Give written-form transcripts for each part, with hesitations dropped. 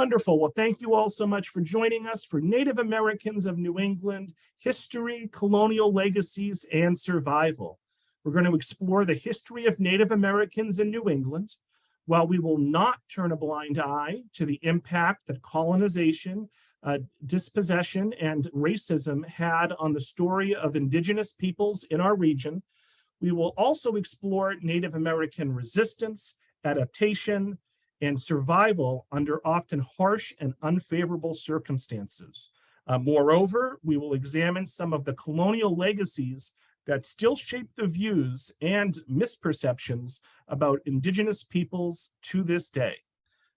Wonderful. Well, thank you all so much for joining us for Native Americans of New England, History, Colonial Legacies, and Survival. We're going to explore the history of Native Americans in New England. While we will not turn a blind eye to the impact that colonization, dispossession, and racism had on the story of Indigenous peoples in our region, we will also explore Native American resistance, adaptation, and survival under often harsh and unfavorable circumstances. Moreover, we will examine some of the colonial legacies that still shape the views and misperceptions about Indigenous peoples to this day.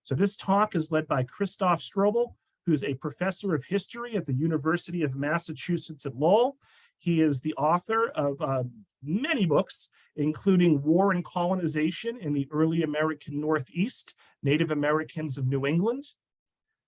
So this talk is led by Christoph Strobel, who's a professor of history at the University of Massachusetts at Lowell. He is the author of many books, including War and Colonization in the Early American Northeast, Native Americans of New England,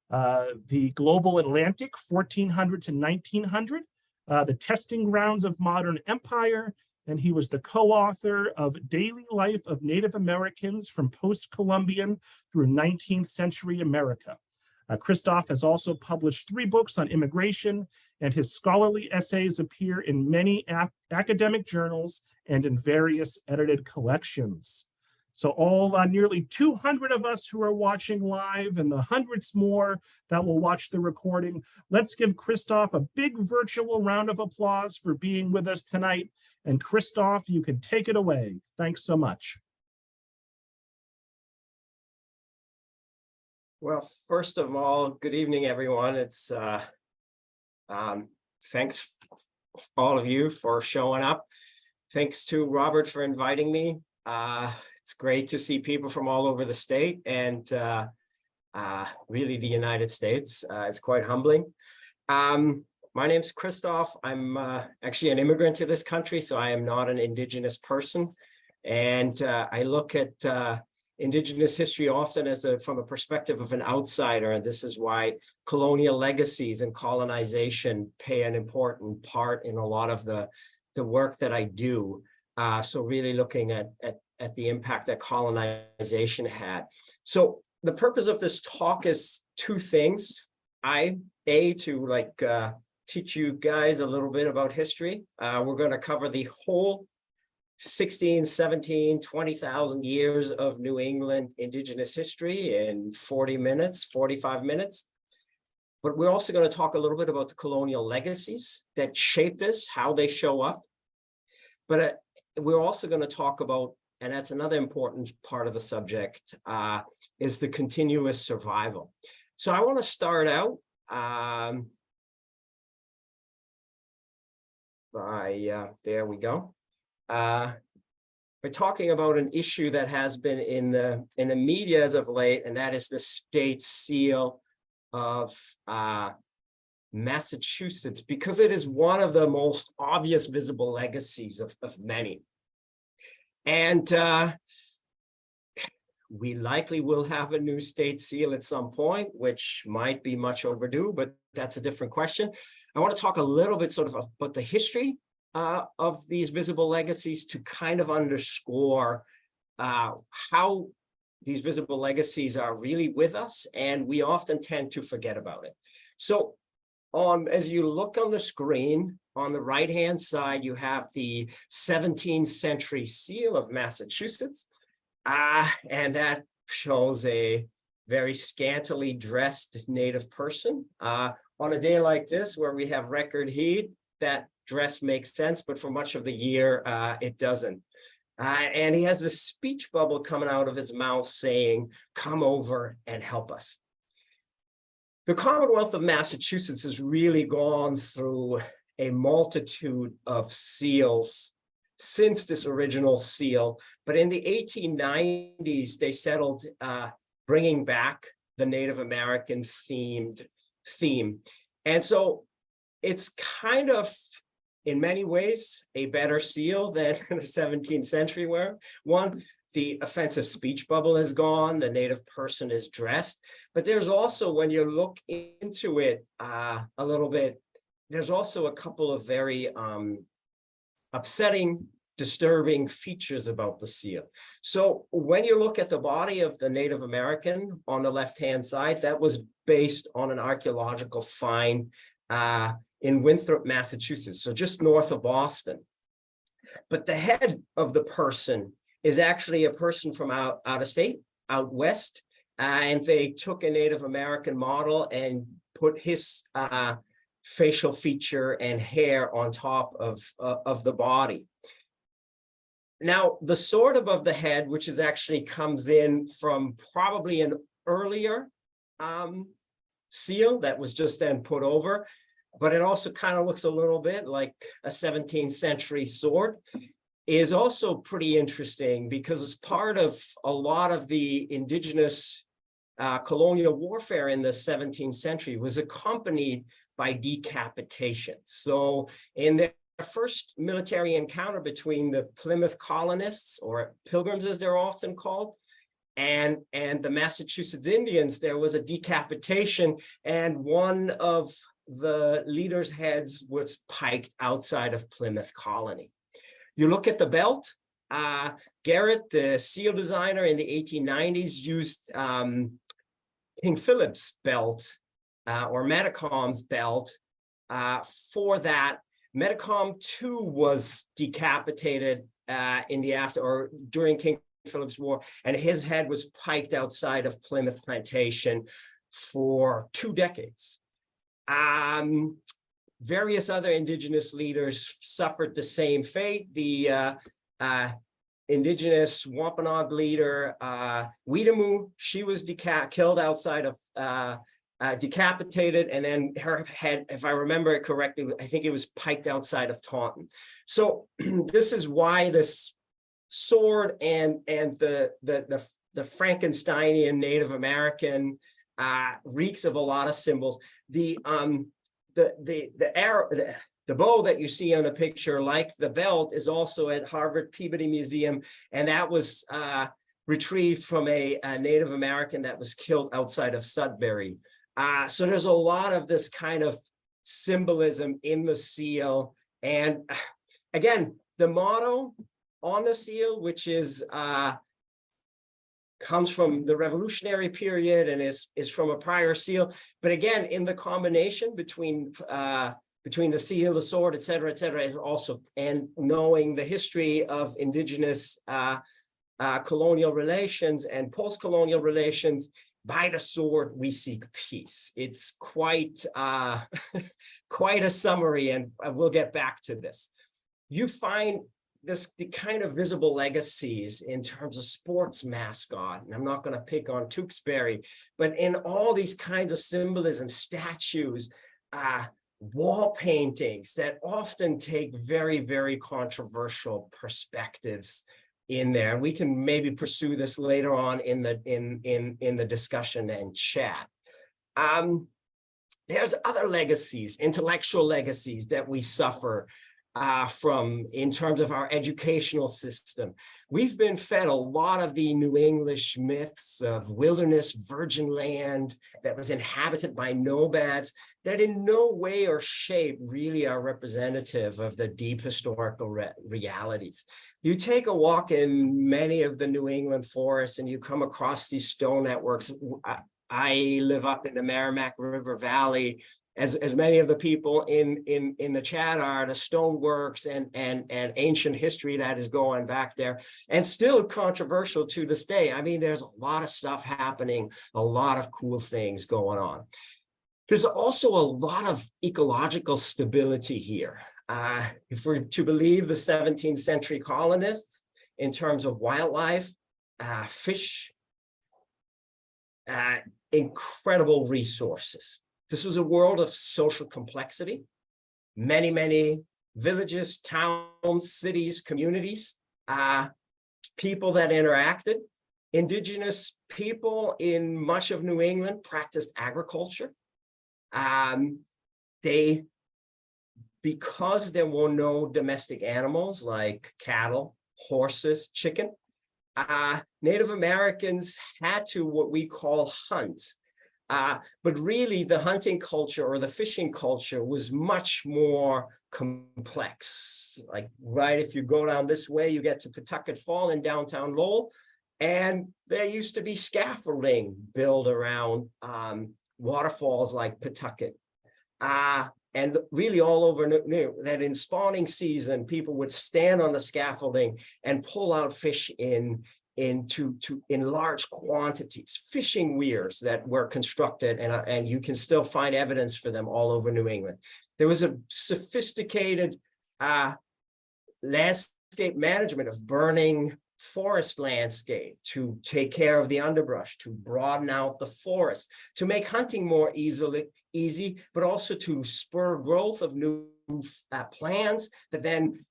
The Global Atlantic, 1400 to 1900, The Testing Grounds of Modern Empire, and he was the co-author of Daily Life of Native Americans from Post-Columbian through 19th-Century America. Christoph has also published 3 books on immigration, and his scholarly essays appear in many academic journals and in various edited collections. So all nearly 200 of us who are watching live and the hundreds more that will watch the recording, let's give Christoph a big virtual round of applause for being with us tonight. And Christoph, you can take it away. Thanks so much. Well, first of all, good evening, everyone. It's thanks all of you for showing up. Thanks to Robert for inviting me. It's great to see people from all over the state and really the United States. It's quite humbling. My name's Christoph. I'm actually an immigrant to this country, so I am not an Indigenous person. And I look at Indigenous history often as from a perspective of an outsider, and this is why colonial legacies and colonization play an important part in a lot of the work that I do. So really looking at the impact that colonization had. So the purpose of this talk is 2 things. To teach you guys a little bit about history. We're going to cover the whole 16, 17, 20,000 years of New England Indigenous history in 40 minutes, 45 minutes. But we're also going to talk a little bit about the colonial legacies that shaped this, how they show up. But we're also going to talk about, and that's another important part of the subject, is the continuous survival. So I want to start out there we go. We're talking about an issue that has been in the media as of late, and that is the state seal of Massachusetts, because it is one of the most obvious visible legacies of many. And we likely will have a new state seal at some point, which might be much overdue, but that's a different question. I want to talk a little bit sort of about the history of these visible legacies to kind of underscore how these visible legacies are really with us, and we often tend to forget about it. So as you look on the screen, on the right-hand side, you have the 17th century seal of Massachusetts, and that shows a very scantily dressed Native person. On a day like this, where we have record heat, that dress makes sense, but for much of the year, it doesn't. And he has this speech bubble coming out of his mouth saying, "Come over and help us." The Commonwealth of Massachusetts has really gone through a multitude of seals since this original seal, but in the 1890s, they settled bringing back the Native American theme. And so it's kind of, in many ways, a better seal than the 17th century one. The offensive speech bubble is gone, the Native person is dressed, but there's also, when you look into it a little bit, there's also a couple of very upsetting disturbing features about the seal. So when you look at the body of the Native American on the left-hand side, that was based on an archaeological find in Winthrop, Massachusetts, so just north of Boston. But the head of the person is actually a person from out of state, out west, and they took a Native American model and put his facial feature and hair on top of the body. Now, the sword above the head, which is actually comes in from probably an earlier seal that was just then put over, but it also kind of looks a little bit like a 17th century sword, is also pretty interesting because it's part of a lot of the indigenous colonial warfare in the 17th century was accompanied by decapitation. So in the first military encounter between the Plymouth colonists, or pilgrims as they're often called, and the Massachusetts Indians, there was a decapitation, and one of the leaders' heads was piked outside of Plymouth colony. You look at the belt, Garrett, the seal designer in the 1890s, used King Philip's belt or Metacom's belt for that. Metacom too was decapitated in the during King Philip's War, and his head was piked outside of Plymouth Plantation for 2 decades. Various other indigenous leaders suffered the same fate. The indigenous Wampanoag leader, Weetamoo, she was killed outside of, decapitated, and then her head, if I remember it correctly, I think it was piked outside of Taunton. So this is why this sword and the Frankensteinian Native American reeks of a lot of symbols. The arrow, the bow that you see on the picture, like the belt, is also at Harvard Peabody Museum, and that was retrieved from a Native American that was killed outside of Sudbury. So there's a lot of this kind of symbolism in the seal. And again, the motto on the seal, which is comes from the Revolutionary period and is from a prior seal. But again, in the combination between the seal, the sword, et cetera, is also, and knowing the history of indigenous colonial relations and post-colonial relations, by the sword we seek peace. It's quite quite a summary, and we'll get back to this. You find the kind of visible legacies in terms of sports mascot, and I'm not going to pick on Tewksbury, but in all these kinds of symbolism, statues, wall paintings that often take very, very controversial perspectives in there. And we can maybe pursue this later on in the discussion and chat. There's other legacies, intellectual legacies that we suffer from in terms of our educational system. We've been fed a lot of the New English myths of wilderness, virgin land that was inhabited by nomads that in no way or shape really are representative of the deep historical realities. You take a walk in many of the New England forests and you come across these stone networks. I live up in the Merrimack River Valley, as many of the people in the chat are, the stoneworks and ancient history that is going back there, and still controversial to this day. I mean, there's a lot of stuff happening, a lot of cool things going on. There's also a lot of ecological stability here. If we're to believe the 17th century colonists, in terms of wildlife, fish, incredible resources. This was a world of social complexity, many, many villages, towns, cities, communities, people that interacted. Indigenous people in much of New England practiced agriculture. Because there were no domestic animals like cattle, horses, chicken, Native Americans had to what we call hunt. But really the hunting culture or the fishing culture was much more complex. Like right, if you go down this way, you get to Pawtucket Fall in downtown Lowell, and there used to be scaffolding built around waterfalls like Pawtucket. And really all over that in spawning season, people would stand on the scaffolding and pull out fish in large quantities, fishing weirs that were constructed, and you can still find evidence for them all over New England. There was a sophisticated landscape management of burning forest landscape to take care of the underbrush, to broaden out the forest, to make hunting more easy, but also to spur growth of new plants that then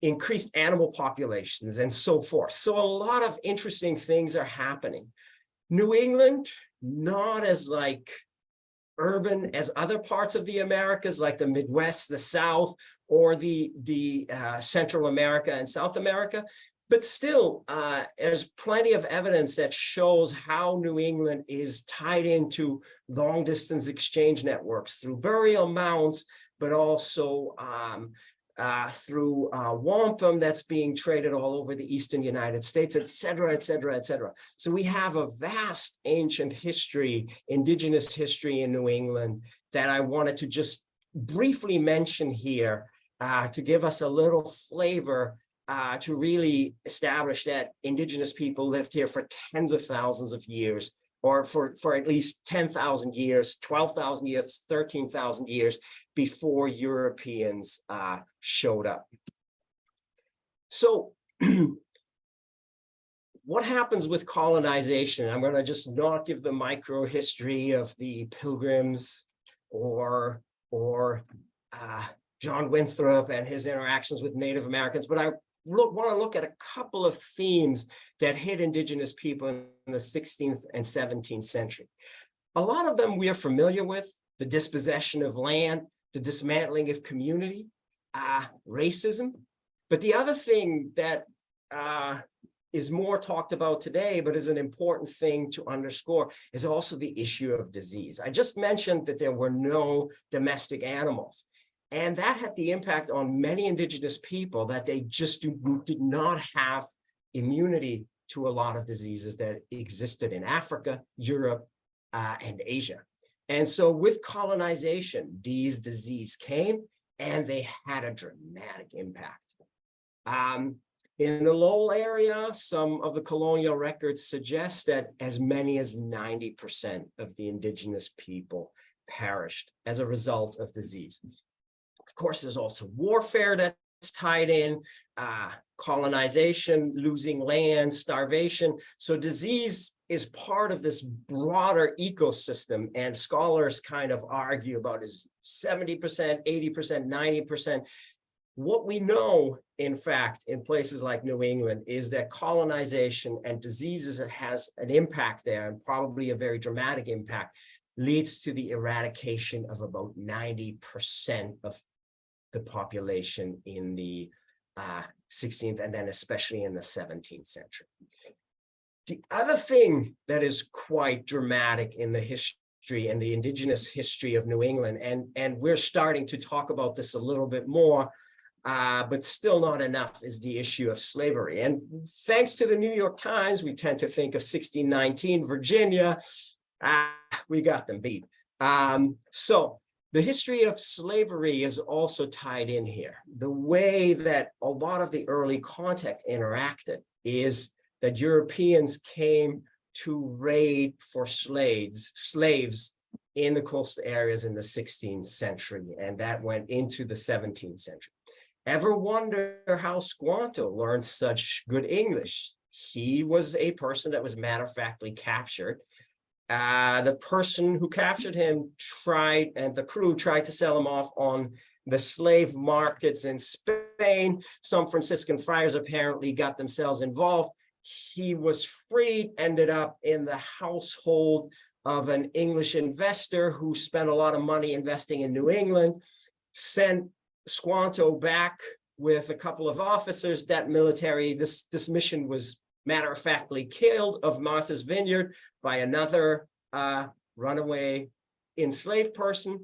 increased animal populations and so forth. So a lot of interesting things are happening. New England, not as like urban as other parts of the Americas, like the Midwest, the South, or the Central America and South America, but still, there's plenty of evidence that shows how New England is tied into long-distance exchange networks through burial mounds, but also through wampum that's being traded all over the eastern United States, et cetera, et cetera, et cetera. So we have a vast ancient history, indigenous history in New England that I wanted to just briefly mention here to give us a little flavor to really establish that indigenous people lived here for tens of thousands of years, or for at least 10,000 years, 12,000 years, 13,000 years before Europeans showed up. So what happens with colonization? I'm going to just not give the micro history of the Pilgrims or John Winthrop and his interactions with Native Americans, but I want to look at a couple of themes that hit indigenous people in the 16th and 17th century. A lot of them we are familiar with: the dispossession of land, the dismantling of community, racism. But the other thing that is more talked about today, but is an important thing to underscore, is also the issue of disease. I just mentioned that there were no domestic animals. And that had the impact on many indigenous people that they just did not have immunity to a lot of diseases that existed in Africa, Europe, and Asia. And so with colonization, these diseases came and they had a dramatic impact. In the Lowell area, some of the colonial records suggest that as many as 90% of the indigenous people perished as a result of disease. Of course, there's also warfare that's tied in, colonization, losing land, starvation. So disease is part of this broader ecosystem, and scholars kind of argue about is 70%, 80%, 90%. What we know, in fact, in places like New England is that colonization and diseases that has an impact there, and probably a very dramatic impact, leads to the eradication of about 90% of the population in the 16th and then especially in the 17th century. The other thing that is quite dramatic in the history and the indigenous history of New England, and we're starting to talk about this a little bit more, but still not enough, is the issue of slavery. And thanks to the New York Times, we tend to think of 1619 Virginia. We got them beat. So the history of slavery is also tied in here. The way that a lot of the early contact interacted is that Europeans came to raid for slaves in the coastal areas in the 16th century, and that went into the 17th century. Ever wonder how Squanto learned such good English? He was a person that was matter-of-factly captured. The person who captured him and the crew tried to sell him off on the slave markets in Spain. Some Franciscan friars apparently got themselves involved. He was freed, ended up in the household of an English investor who spent a lot of money investing in New England, sent Squanto back with a couple of officers. That military, this mission was matter-of-factly killed of Martha's Vineyard by another runaway enslaved person.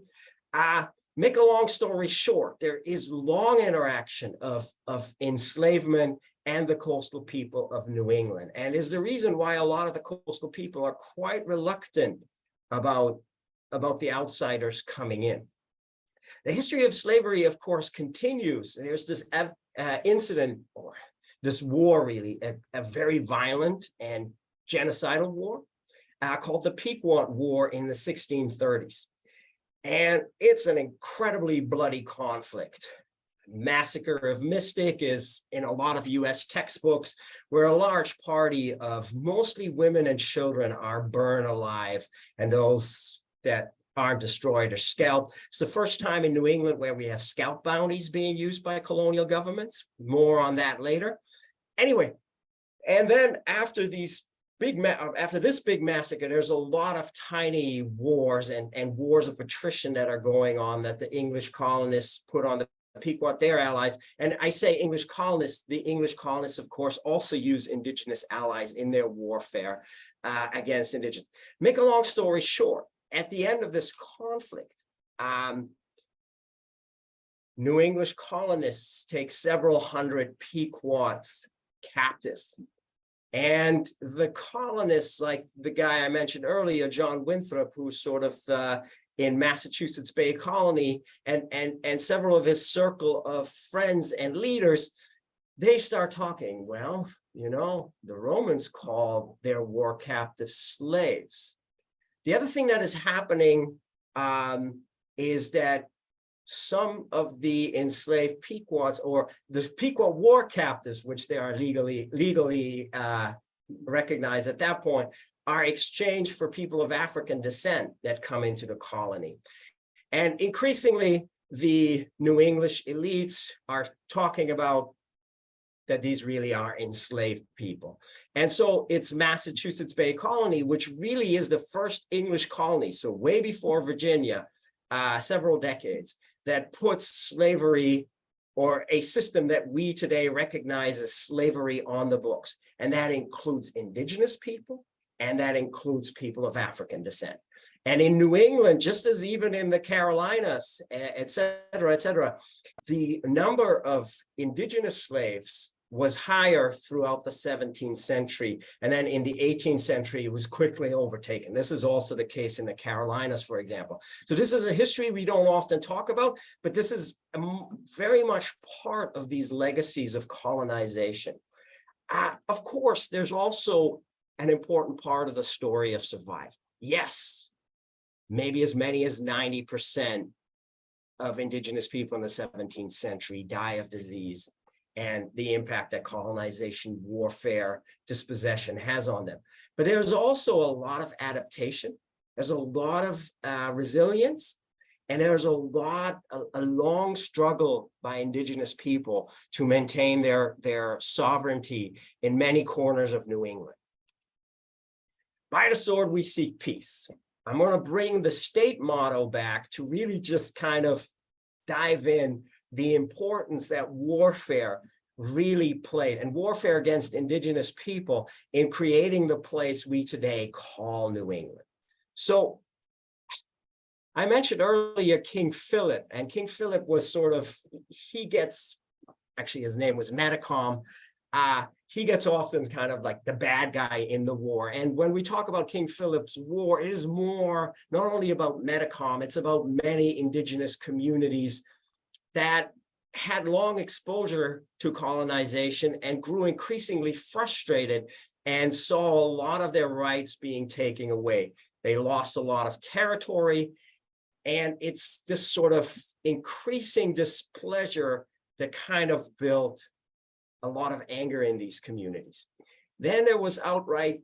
Make a long story short, there is long interaction of enslavement and the coastal people of New England, and is the reason why a lot of the coastal people are quite reluctant about the outsiders coming in. The history of slavery, of course, continues. There's this incident, or this war, really, a very violent and genocidal war called the Pequot War in the 1630s. And it's an incredibly bloody conflict. Massacre of Mystic is in a lot of US textbooks, where a large party of mostly women and children are burned alive, and those that aren't destroyed or scalped. It's the first time in New England where we have scalp bounties being used by colonial governments. More on that later. Anyway, and then after this big massacre, there's a lot of tiny wars and wars of attrition that are going on that the English colonists put on the Pequot, their allies. And I say English colonists, the English colonists, of course, also use indigenous allies in their warfare against indigenous. Make a long story short, at the end of this conflict, New English colonists take several hundred Pequots captive. And the colonists, like the guy I mentioned earlier, John Winthrop, who's sort of in Massachusetts Bay Colony, and several of his circle of friends and leaders, they start talking, well, you know, the Romans called their war captives slaves. The other thing that is happening is that some of the enslaved Pequots, or the Pequot war captives, which they are legally recognized at that point, are exchanged for people of African descent that come into the colony. And increasingly, the New English elites are talking about that these really are enslaved people. And so it's Massachusetts Bay Colony, which really is the first English colony, so way before Virginia, several decades, that puts slavery, or a system that we today recognize as slavery, on the books. And that includes indigenous people, and that includes people of African descent. And in New England, just as even in the Carolinas, et cetera, the number of indigenous slaves was higher throughout the 17th century. And then in the 18th century, it was quickly overtaken. This is also the case in the Carolinas, for example. So this is a history we don't often talk about, but this is very much part of these legacies of colonization. Of course, there's also an important part of the story of survival. Yes, maybe as many as 90% of indigenous people in the 17th century die of disease, and the impact that colonization, warfare, dispossession has on them. But there's also a lot of adaptation. There's a lot of resilience, and there's a long struggle by indigenous people to maintain their sovereignty in many corners of New England. By the sword, we seek peace. I'm going to bring the state motto back to really just kind of dive in the importance that warfare really played, and warfare against indigenous people, in creating the place we today call New England. So I mentioned earlier King Philip, and King Philip was sort of, actually his name was Metacom. He gets often kind of like the bad guy in the war. And when we talk about King Philip's war, it is more not only about Metacom, it's about many indigenous communities that had long exposure to colonization and grew increasingly frustrated and saw a lot of their rights being taken away. They lost a lot of territory, and it's this sort of increasing displeasure that kind of built a lot of anger in these communities. Then there was outright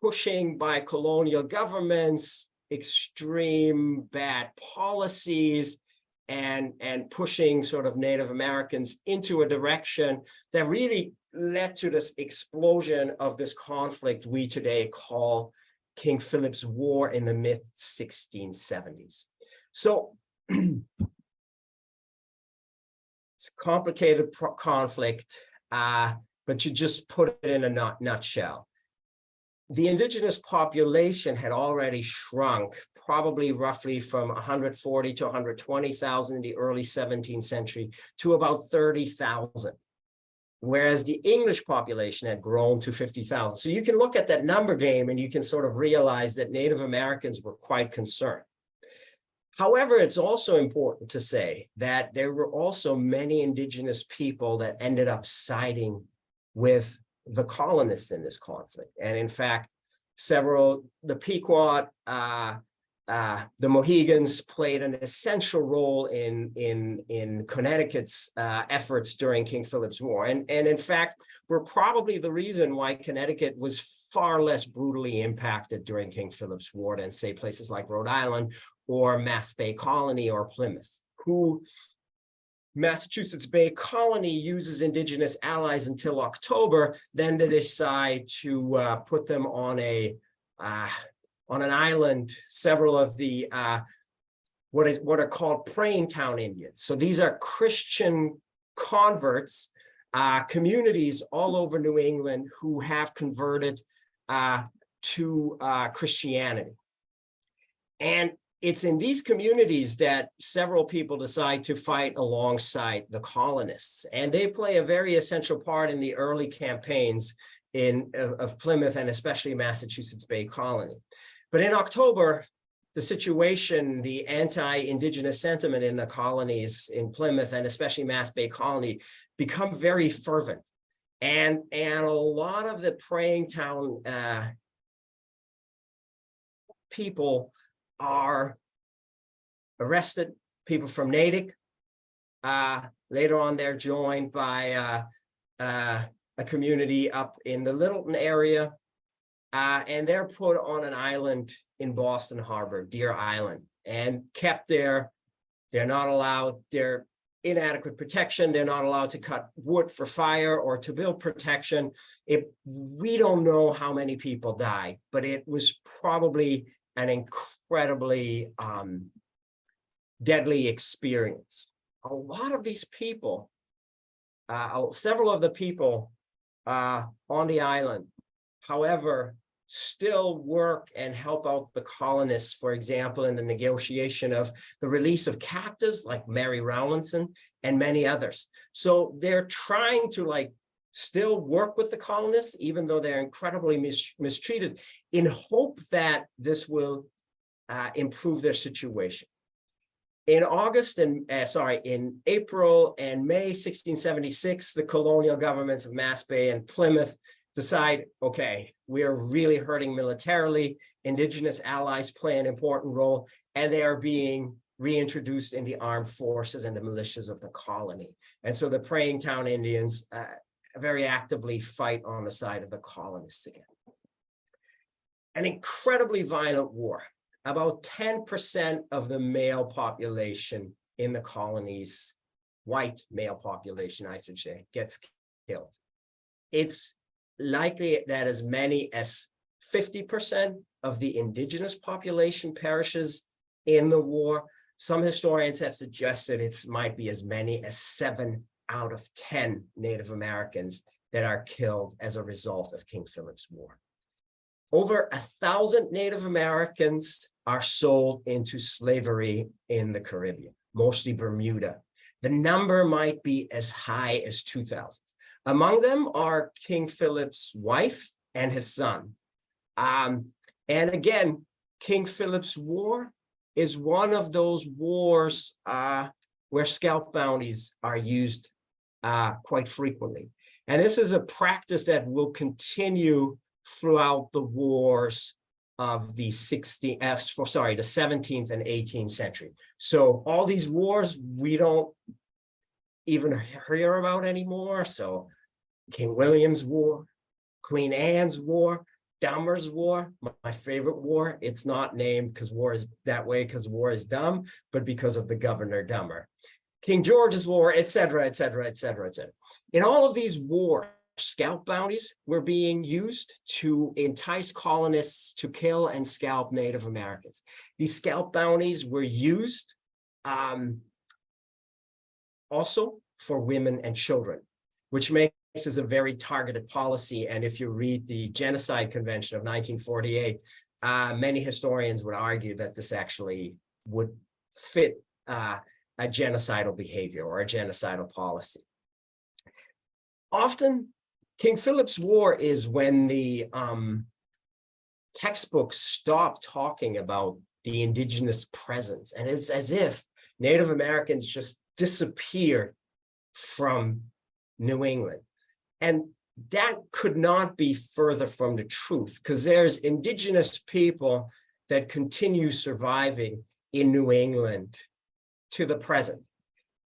pushing by colonial governments, extreme bad policies, and pushing sort of Native Americans into a direction that really led to this explosion of this conflict we today call King Philip's War in the mid-1670s. So it's a complicated conflict, but you just put it in a nutshell. The indigenous population had already shrunk probably roughly from 140 to 120,000 in the early 17th century to about 30,000. Whereas the English population had grown to 50,000. So you can look at that number game and you can sort of realize that Native Americans were quite concerned. However, it's also important to say that there were also many indigenous people that ended up siding with the colonists in this conflict. And in fact, the Pequot, the Mohegans played an essential role in Connecticut's efforts during King Philip's War. And in fact, were probably the reason why Connecticut was far less brutally impacted during King Philip's War than, say, places like Rhode Island or Mass Bay Colony or Plymouth, who Massachusetts Bay Colony uses indigenous allies until October. Then they decide to put them on an island, several of the what are called praying town Indians. So these are Christian converts, communities all over New England who have converted to Christianity. And it's in these communities that several people decide to fight alongside the colonists. And they play a very essential part in the early campaigns of Plymouth and especially Massachusetts Bay Colony. But in October, the situation, the anti-indigenous sentiment in the colonies in Plymouth and especially Mass Bay Colony become very fervent. And a lot of the praying town people are arrested, people from Natick. Later on, they're joined by a community up in the Littleton area, and they're put on an island in Boston Harbor, Deer Island, and kept there. They're not allowed, they're inadequate protection. They're not allowed to cut wood for fire or to build protection. We don't know how many people died, but it was probably an incredibly deadly experience. A lot of these people, several of the people on the island, however, still work and help out the colonists, for example, in the negotiation of the release of captives like Mary Rowlandson and many others. So they're trying to still work with the colonists, even though they're incredibly mistreated, in hope that this will improve their situation. In April and May 1676, the colonial governments of Mass Bay and Plymouth decide, okay, we are really hurting militarily. Indigenous allies play an important role, and they are being reintroduced in the armed forces and the militias of the colony. And so the praying town Indians very actively fight on the side of the colonists again. An incredibly violent war. About 10% of the male population in the colonies, white male population, I should say, gets killed. It's likely that as many as 50% of the indigenous population perishes in the war. Some historians have suggested it might be as many as 7 out of 10 Native Americans that are killed as a result of King Philip's War. Over 1,000 Native Americans are sold into slavery in the Caribbean, mostly Bermuda. The number might be as high as 2,000. Among them are King Philip's wife and his son. And again, King Philip's War is one of those wars where scalp bounties are used quite frequently. And this is a practice that will continue throughout the wars of the 17th and 18th century. So all these wars we don't even hear about anymore. So King William's War, Queen Anne's War, Dummer's War, my favorite war. It's not named because war is that way because war is dumb, but because of the Governor Dummer. King George's War, et cetera, et cetera, et cetera, et cetera. In all of these wars, scalp bounties were being used to entice colonists to kill and scalp Native Americans. These scalp bounties were used also for women and children, which makes this a very targeted policy. And if you read the Genocide Convention of 1948, many historians would argue that this actually would fit a genocidal behavior or a genocidal policy. Often, King Philip's War is when the textbooks stop talking about the indigenous presence, and it's as if Native Americans just disappear from New England. And that could not be further from the truth, because there's indigenous people that continue surviving in New England to the present.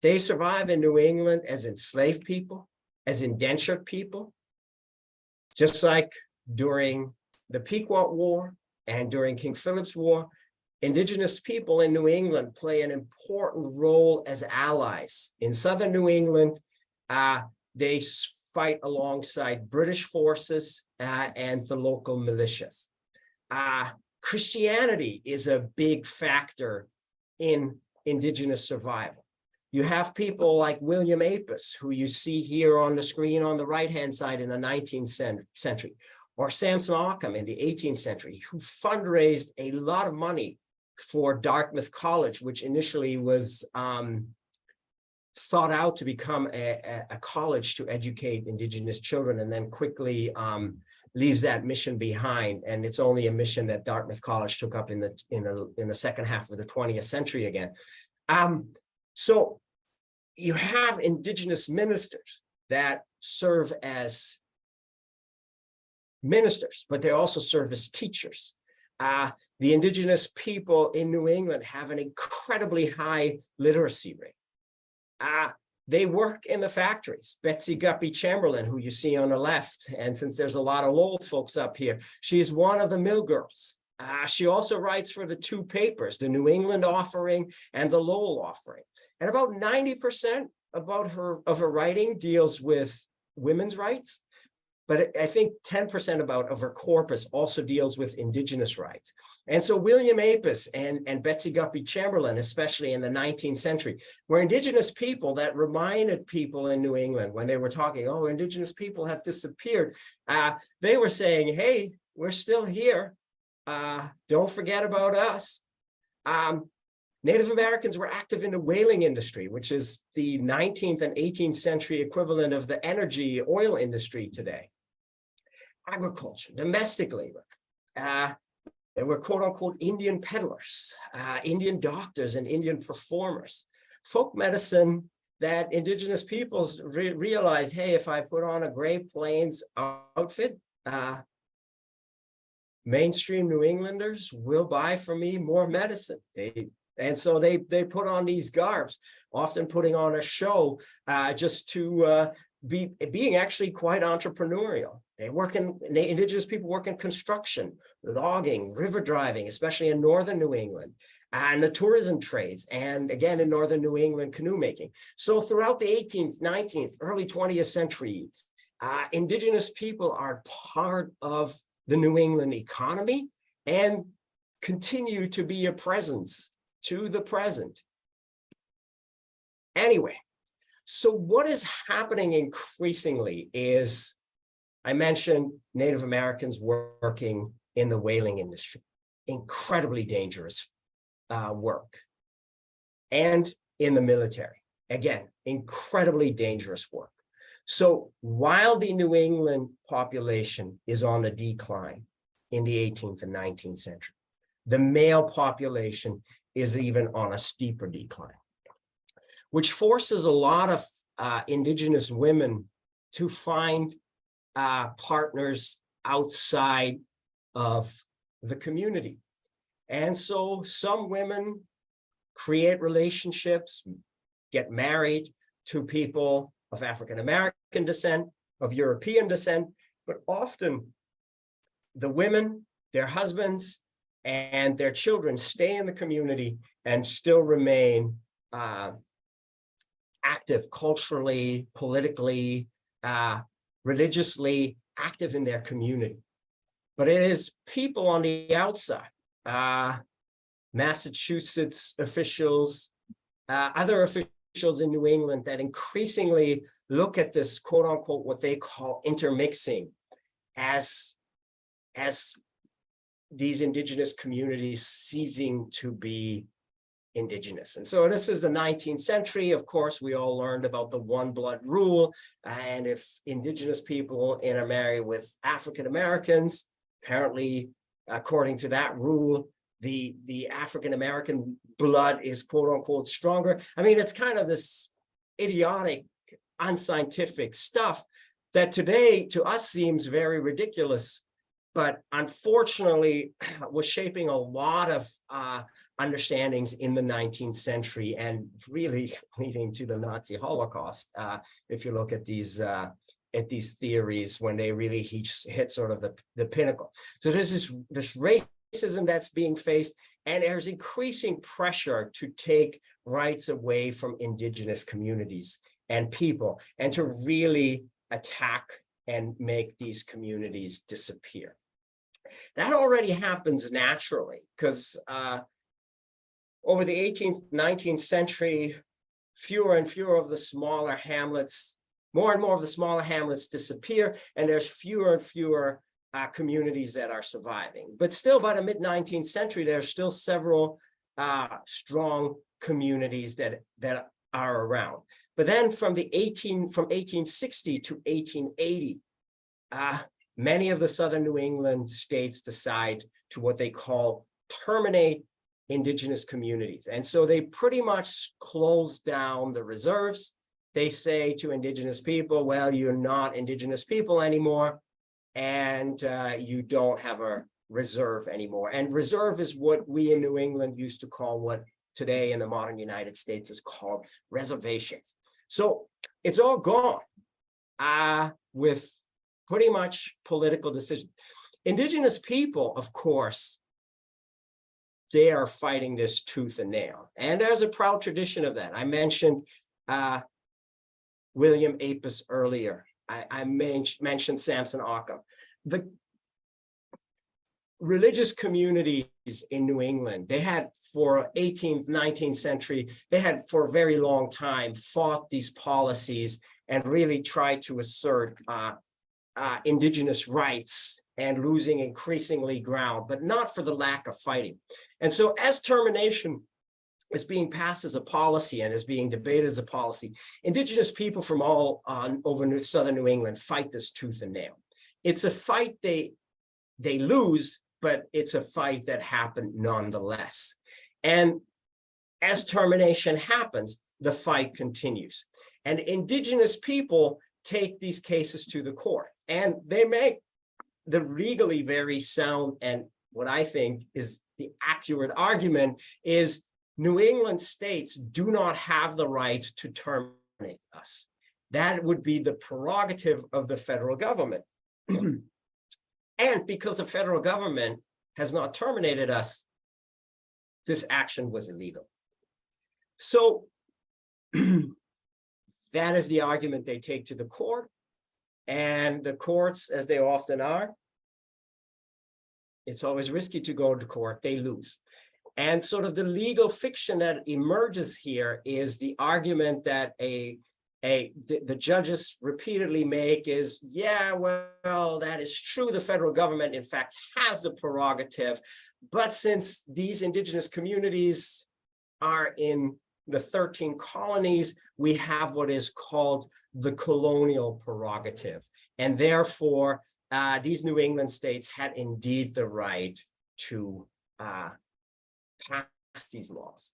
They survive in New England as enslaved people, as indentured people, just like during the Pequot War and during King Philip's War. Indigenous people in New England play an important role as allies. In southern New England, they fight alongside British forces and the local militias. Christianity is a big factor in indigenous survival. You have people like William Apis, who you see here on the screen on the right-hand side in the 19th century, or Samson Occam in the 18th century, who fundraised a lot of money for Dartmouth College, which initially was thought out to become a college to educate indigenous children, and then quickly leaves that mission behind. And it's only a mission that Dartmouth College took up in the second half of the 20th century again. So you have indigenous ministers that serve as ministers, but they also serve as teachers. The indigenous people in New England have an incredibly high literacy rate. They work in the factories. Betsy Guppy Chamberlain, who you see on the left, and since there's a lot of Lowell folks up here, she's one of the mill girls. She also writes for the two papers, the New England Offering and the Lowell Offering. And about 90% of her writing deals with women's rights. But I think 10% of her corpus also deals with indigenous rights. And so William Apis and Betsy Guppy Chamberlain, especially in the 19th century, were indigenous people that reminded people in New England when they were talking, oh, indigenous people have disappeared. They were saying, hey, we're still here. Don't forget about us. Native Americans were active in the whaling industry, which is the 19th and 18th century equivalent of the energy oil industry today. Agriculture, domestic labor. There were quote unquote Indian peddlers, Indian doctors, and Indian performers. Folk medicine that indigenous peoples realized, hey, if I put on a Great Plains outfit, mainstream New Englanders will buy from me more medicine. And so they put on these garbs, often putting on a show just to being actually quite entrepreneurial. Indigenous people work in construction, logging, river driving, especially in northern New England, and the tourism trades, and again in northern New England, canoe making. So throughout the 18th, 19th, early 20th century, indigenous people are part of the New England economy and continue to be a presence to the present. Anyway, so what is happening increasingly is, I mentioned Native Americans working in the whaling industry, incredibly dangerous work, and in the military, again, incredibly dangerous work. So while the New England population is on the decline in the 18th and 19th century, the male population is even on a steeper decline, which forces a lot of indigenous women to find partners outside of the community. And so some women create relationships, get married to people of African-American descent, of European descent, but often the women, their husbands, and their children stay in the community and still remain active culturally, politically, religiously active in their community. But it is people on the outside, Massachusetts officials, other officials in New England, that increasingly look at this quote unquote, what they call intermixing, as these indigenous communities ceasing to be indigenous. And so this is the 19th century. Of course, we all learned about the one blood rule. And if indigenous people intermarry with African Americans, apparently, according to that rule, the African American blood is quote unquote stronger. I mean, it's kind of this idiotic, unscientific stuff that today to us seems very ridiculous, but unfortunately was shaping a lot of understandings in the 19th century and really leading to the Nazi Holocaust. If you look at these theories when they really hit sort of the pinnacle. So there's this racism that's being faced, and there's increasing pressure to take rights away from indigenous communities and people, and to really attack and make these communities disappear. That already happens naturally because over the 18th, 19th century, fewer and fewer of the smaller hamlets, more and more of the smaller hamlets disappear, and there's fewer and fewer communities that are surviving. But still, by the mid-19th century, there's still several strong communities that are around. But then from 1860 to 1880, many of the southern New England states decide to what they call terminate indigenous communities. And so they pretty much close down the reserves. They say to indigenous people, well, you're not indigenous people anymore, and you don't have a reserve anymore. And reserve is what we in New England used to call what today in the modern United States is called reservations. So it's all gone with pretty much political decisions. Indigenous people, of course, they are fighting this tooth and nail. And there's a proud tradition of that. I mentioned William Apis earlier. I mentioned Samson Occam. The religious communities in New England, they had for 18th, 19th century, they had for a very long time fought these policies and really tried to assert indigenous rights and losing increasingly ground, but not for the lack of fighting. And so as termination is being passed as a policy and is being debated as a policy, indigenous people from all over southern New England fight this tooth and nail. It's a fight they lose, but it's a fight that happened nonetheless. And as termination happens, the fight continues. And indigenous people take these cases to the court, and they make the legally very sound, and what I think is the accurate argument is New England states do not have the right to terminate us. That would be the prerogative of the federal government. And because the federal government has not terminated us, this action was illegal. So that is the argument they take to the court. And the courts, as they often are, it's always risky to go to court, they lose. And sort of the legal fiction that emerges here is the argument that the judges repeatedly make is, yeah, well, that is true. The federal government, in fact, has the prerogative. But since these indigenous communities are in the 13 colonies, we have what is called the colonial prerogative. And therefore, these New England states had indeed the right to pass these laws.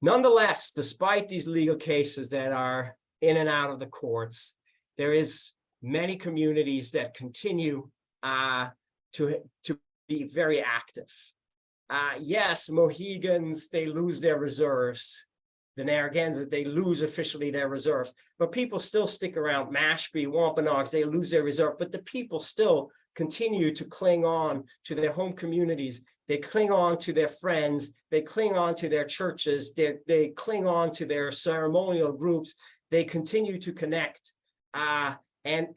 Nonetheless, despite these legal cases that are in and out of the courts, there is many communities that continue to be very active. Yes, Mohegans, they lose their reserves. The Narragansetts, they lose officially their reserves, but people still stick around. Mashpee, Wampanoags, they lose their reserve, but the people still continue to cling on to their home communities. They cling on to their friends. They cling on to their churches. They cling on to their ceremonial groups. They continue to connect. And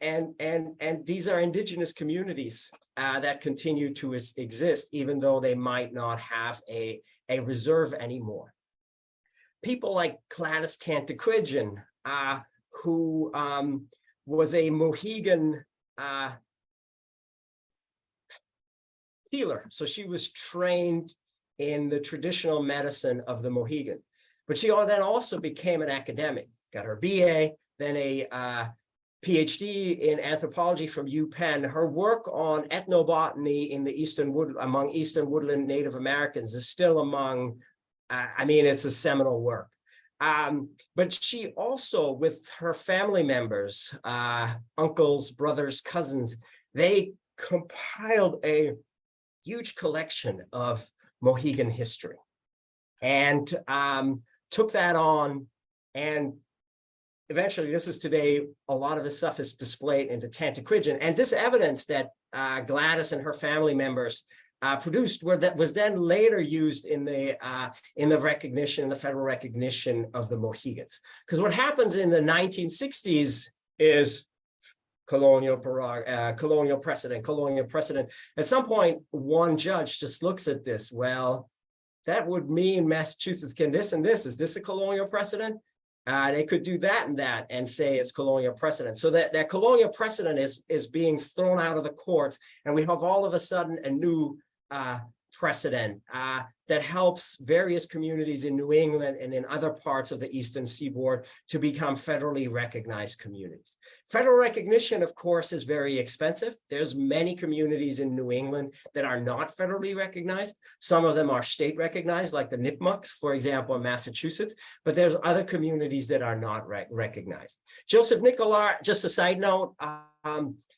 these are indigenous communities that continue to exist, even though they might not have a reserve anymore. People like Gladys Tantaquidgeon, who was a Mohegan healer. So she was trained in the traditional medicine of the Mohegan. But she then also became an academic, got her BA, then a PhD in anthropology from UPenn. Her work on ethnobotany in the among Eastern woodland Native Americans is still among, it's a seminal work. But she also, with her family members, uncles, brothers, cousins, they compiled a huge collection of Mohegan history and took that on, and eventually, this is today, a lot of the stuff is displayed into Tantaquidgeon. And this evidence that Gladys and her family members produced was then later used in the recognition, in the federal recognition of the Mohegans. Because what happens in the 1960s is colonial precedent. At some point, one judge just looks at this. Well, that would mean Massachusetts can this and this. Is this a colonial precedent? They could do that and say it's colonial precedent. So that colonial precedent is being thrown out of the courts, and we have all of a sudden a new precedent that helps various communities in New England and in other parts of the Eastern Seaboard to become federally recognized communities. Federal recognition, of course, is very expensive. There's many communities in New England that are not federally recognized. Some of them are state recognized, like the Nipmucks, for example, in Massachusetts, but there's other communities that are not recognized. Joseph Nicolar, just a side note,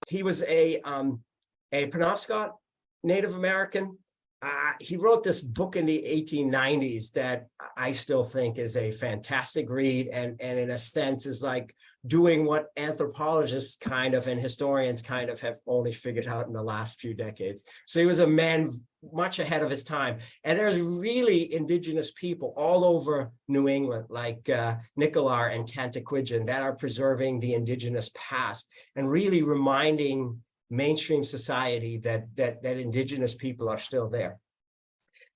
he was a Penobscot Native American. He wrote this book in the 1890s that I still think is a fantastic read, and in a sense is like doing what anthropologists and historians have only figured out in the last few decades. So he was a man much ahead of his time. And there's really indigenous people all over New England, like Nicolar and Tantaquidgeon, that are preserving the indigenous past and really reminding mainstream society that indigenous people are still there.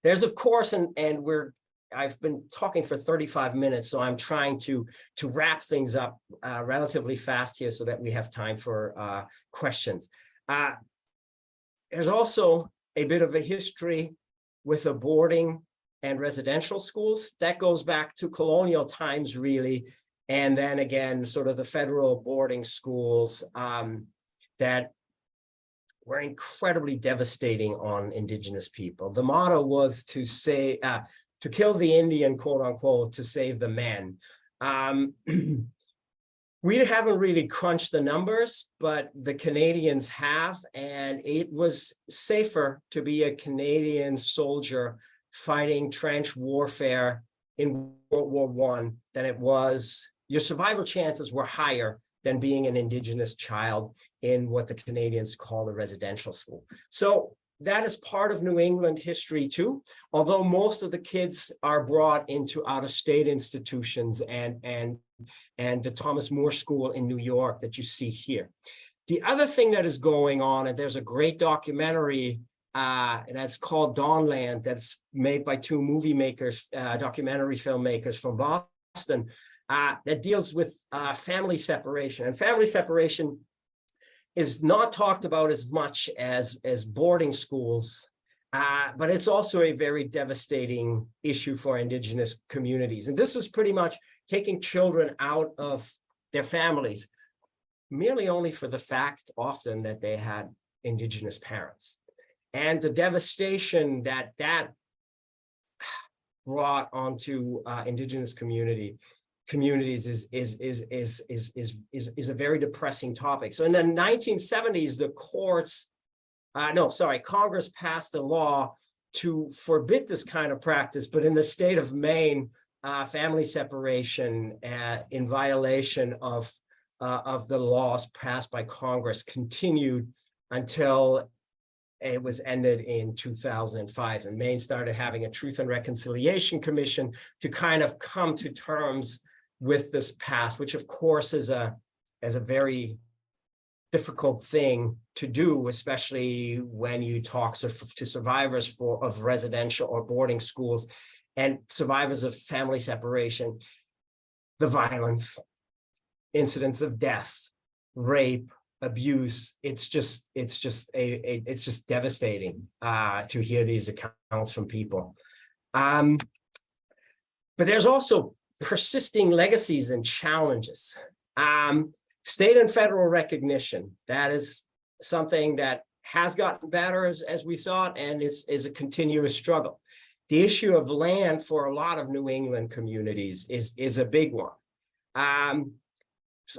There's, of course, I've been talking for 35 minutes, so I'm trying to wrap things up relatively fast here so that we have time for questions. There's also a bit of a history with the boarding and residential schools. That goes back to colonial times, really. And then again, sort of the federal boarding schools that were incredibly devastating on indigenous people. The motto was to kill the Indian, quote unquote, to save the men. We haven't really crunched the numbers, but the Canadians have, and it was safer to be a Canadian soldier fighting trench warfare in World War I than it was. Your survival chances were higher than being an indigenous child in what the Canadians call the residential school. So that is part of New England history too, although most of the kids are brought into out-of-state institutions and the Thomas More School in New York that you see here. The other thing that is going on, and there's a great documentary that's called Dawnland, that's made by two movie makers, documentary filmmakers from Boston, that deals with family separation. And family separation is not talked about as much as boarding schools, but it's also a very devastating issue for indigenous communities. And this was pretty much taking children out of their families, merely only for the fact often that they had indigenous parents. And the devastation that brought onto indigenous communities is a very depressing topic. So in the 1970s, Congress passed a law to forbid this kind of practice, but in the state of Maine, family separation in violation of the laws passed by Congress continued until it was ended in 2005. And Maine started having a Truth and Reconciliation Commission to kind of come to terms with this past, which of course is a very difficult thing to do, especially when you talk to survivors of residential or boarding schools and survivors of family separation. The violence, incidents of death, rape, abuse, it's just devastating to hear these accounts from people. But there's also persisting legacies and challenges. State and federal recognition, that is something that has gotten better as we saw it, and is a continuous struggle. The issue of land for a lot of New England communities is a big one.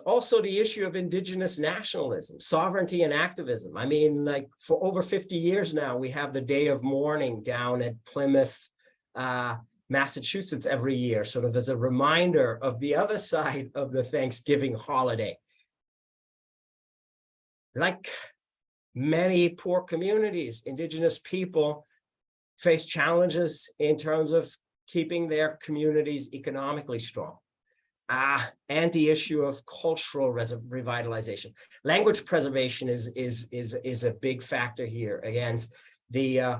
Also the issue of Indigenous nationalism, sovereignty and activism. I mean, like for over 50 years now, we have the Day of Mourning down at Plymouth, Massachusetts every year, sort of as a reminder of the other side of the Thanksgiving holiday. Like many poor communities, Indigenous people face challenges in terms of keeping their communities economically strong. And the issue of cultural revitalization. Language preservation is a big factor here against the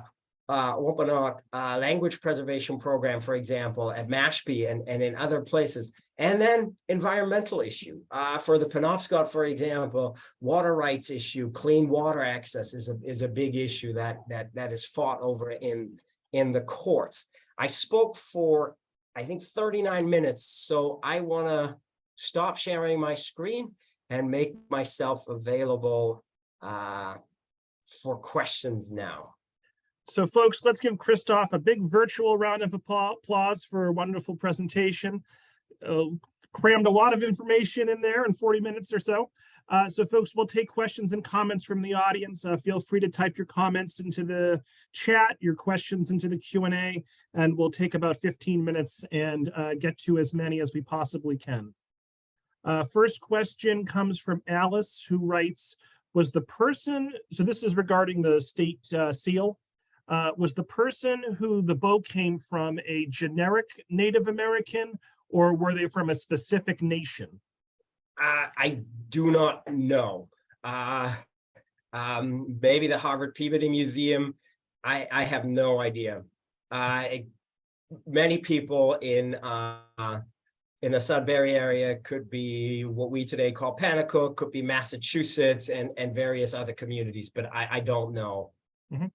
Wampanoag language preservation program, for example, at Mashpee and in other places. And then environmental issue. For the Penobscot, for example, water rights issue, clean water access is a big issue that is fought over in the courts. I spoke for, I think, 39 minutes, so I want to stop sharing my screen and make myself available for questions now. So folks, let's give Christoph a big virtual round of applause for a wonderful presentation. Crammed a lot of information in there in 40 minutes or so. So folks, we'll take questions and comments from the audience. Feel free to type your comments into the chat, your questions into the Q&A, and we'll take about 15 minutes and get to as many as we possibly can. First question comes from Alice, who writes, was the person, so this is regarding the state seal, was the person who the bow came from a generic Native American, or were they from a specific nation? I do not know. Maybe the Harvard Peabody Museum. I have no idea. Many people in the Sudbury area, could be what we today call Panacook, could be Massachusetts and various other communities, but I don't know. Mm-hmm.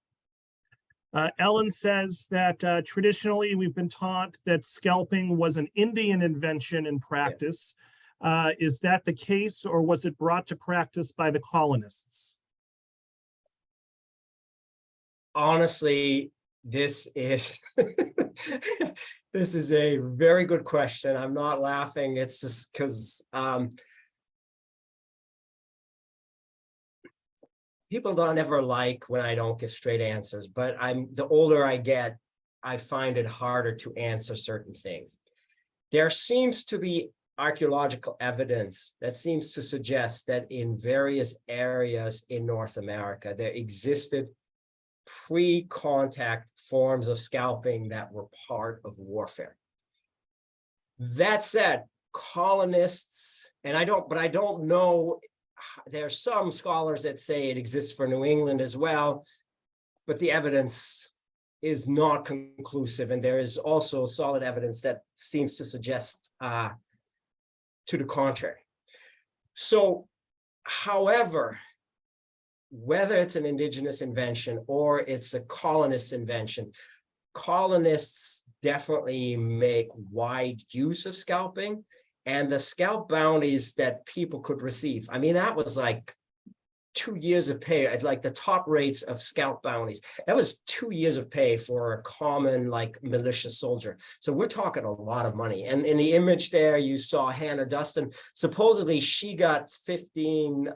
Ellen says that traditionally we've been taught that scalping was an Indian invention in practice. Yeah. Is that the case, or was it brought to practice by the colonists? Honestly, this is this is a very good question. I'm not laughing. It's just because people don't ever like when I don't give straight answers, but the older I get, I find it harder to answer certain things. There seems to be archaeological evidence that seems to suggest that in various areas in North America, there existed pre-contact forms of scalping that were part of warfare. That said, colonists, and I don't know, there's some scholars that say it exists for New England as well, but the evidence is not conclusive, and there is also solid evidence that seems to suggest to the contrary. So, however, whether it's an indigenous invention or it's a colonist invention, colonists definitely make wide use of scalping, and the scalp bounties that people could receive. I mean, that was like 2 years of pay at like the top rates of scalp bounties. That was 2 years of pay for a common like militia soldier. So we're talking a lot of money. And in the image there, you saw Hannah Dustin. Supposedly she got 50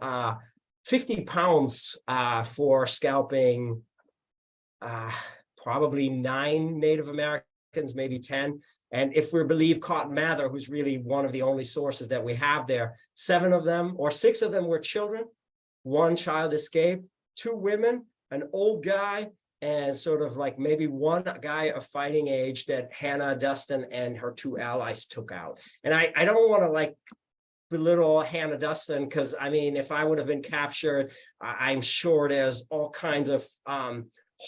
pounds for scalping probably 9 Native Americans, maybe 10. And if we believe Cotton Mather, who's really one of the only sources that we have there, 7 of them or 6 of them were children. 1 child escaped, 2 women, an old guy, and sort of like maybe 1 guy of fighting age that Hannah Dustin and her 2 allies took out. And I don't want to like belittle Hannah Dustin, because I mean, if I would have been captured, I'm sure there's all kinds of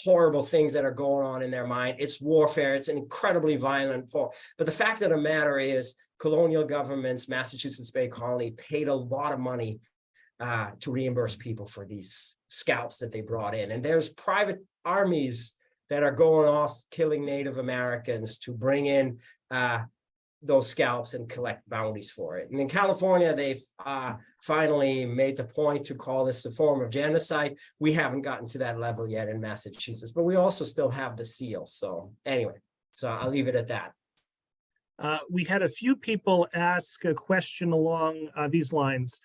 horrible things that are going on in their mind. It's warfare. It's an incredibly violent war. But the fact of the matter is, colonial governments, Massachusetts Bay Colony, paid a lot of money to reimburse people for these scalps that they brought in. And there's private armies that are going off killing Native Americans to bring in those scalps and collect bounties for it. And in California, they've finally made the point to call this a form of genocide. We haven't gotten to that level yet in Massachusetts, but we also still have the seal. So anyway, so I'll leave it at that. We had a few people ask a question along these lines.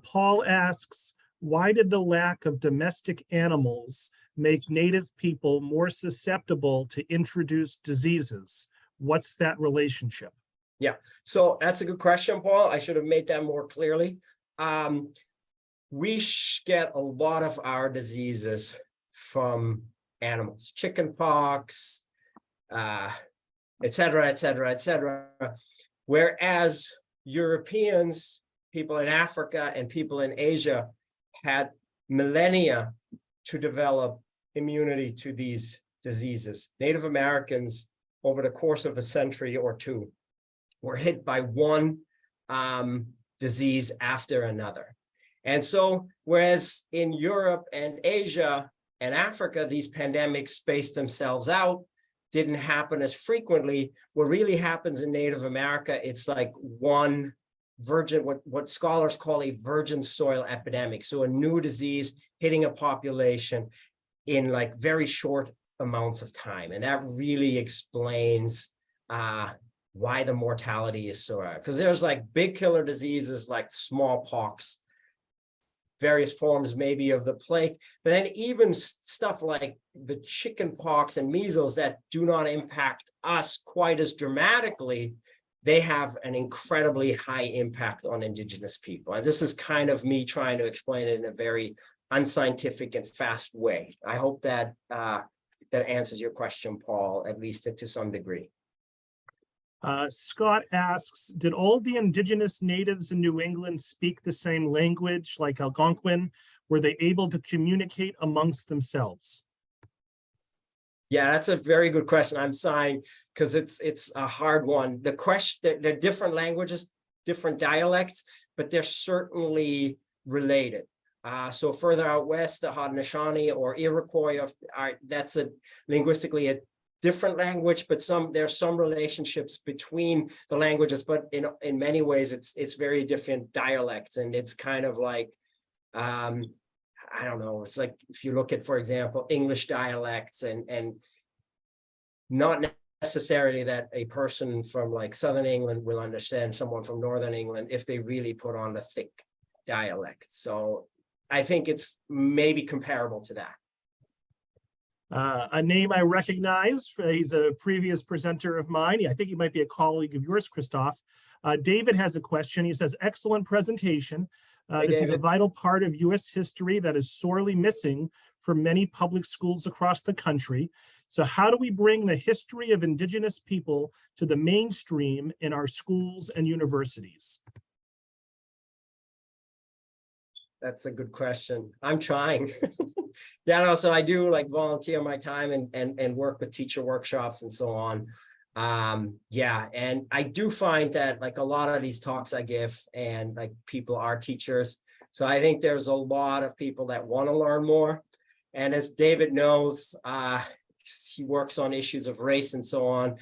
Paul asks, why did the lack of domestic animals make Native people more susceptible to introduced diseases? What's that relationship? Yeah, so that's a good question, Paul. I should have made that more clearly. We get a lot of our diseases from animals, chicken pox, et cetera, et cetera, et cetera. Whereas Europeans, people in Africa and people in Asia had millennia to develop immunity to these diseases. Native Americans, over the course of a century or two, were hit by one disease after another. And so, whereas in Europe and Asia and Africa, these pandemics spaced themselves out, didn't happen as frequently, what really happens in Native America, it's like one virgin, what scholars call a virgin soil epidemic. So a new disease hitting a population in like very short amounts of time. And that really explains why the mortality is so high. Because there's like big killer diseases like smallpox, various forms maybe of the plague, but then even stuff like the chicken pox and measles that do not impact us quite as dramatically, they have an incredibly high impact on Indigenous people. And this is kind of me trying to explain it in a very unscientific and fast way. I hope that that answers your question, Paul, at least to some degree. Scott asks, did all the Indigenous natives in New England speak the same language like Algonquin? Were they able to communicate amongst themselves? Yeah, that's a very good question. I'm sighing because it's a hard one. The question, they're different languages, different dialects, but they're certainly related. So further out west, the Haudenosaunee or Iroquois, that's linguistically a different language, but there's some relationships between the languages, but in many ways it's very different dialects, and it's kind of like I don't know, it's like if you look at, for example, English dialects, and not necessarily that a person from like Southern England will understand someone from Northern England if they really put on the thick dialect. So I think it's maybe comparable to that. A name I recognize, he's a previous presenter of mine. I think he might be a colleague of yours, Christoph. David has a question. He says, excellent presentation. This is a vital part of U.S. history that is sorely missing from many public schools across the country. So how do we bring the history of Indigenous people to the mainstream in our schools and universities? That's a good question. I'm trying. Yeah, no, so I do like volunteer my time and work with teacher workshops and so on. Yeah, and I do find that like a lot of these talks I give, and like people are teachers. So I think there's a lot of people that want to learn more. And as David knows, he works on issues of race and so on.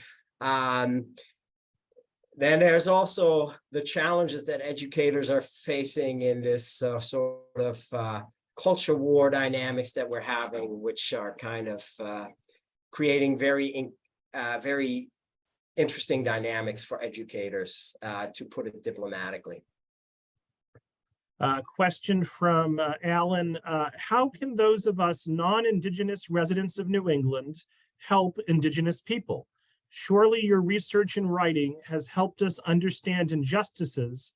Then there's also the challenges that educators are facing in this sort of culture war dynamics that we're having, which are kind of creating very interesting dynamics for educators, to put it diplomatically. Question from Alan. How can those of us non-Indigenous residents of New England help Indigenous people? Surely your research and writing has helped us understand injustices,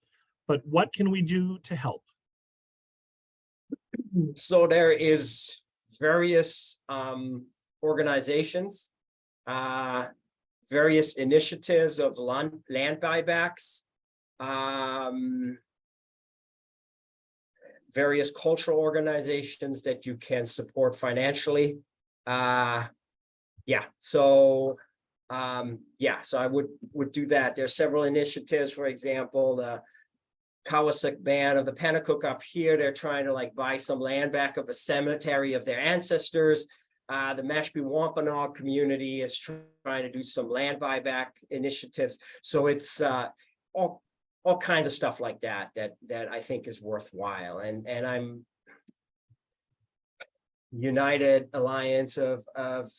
but what can we do to help? So there is various organizations, various initiatives of land buybacks, various cultural organizations that you can support financially. So I would do that. There's several initiatives, for example, the Kawasaki Band of the Pennacook up here. They're trying to like buy some land back of a cemetery of their ancestors. The Mashpee Wampanoag community is trying to do some land buyback initiatives. So it's all kinds of stuff like that I think is worthwhile. And I'm United Alliance of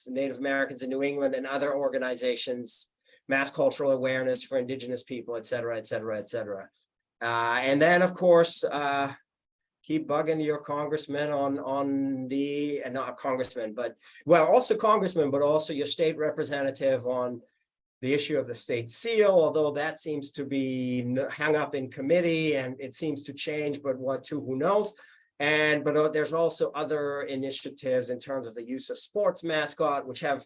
Native Americans in New England and other organizations, mass cultural awareness for Indigenous people, et cetera, et cetera, et cetera. And then, of course, keep bugging your congressman on the, and not a congressman, but, well, also congressman, but also your state representative on the issue of the state seal, although that seems to be hung up in committee and it seems to change, but what to, who knows? But there's also other initiatives in terms of the use of sports mascot, which have,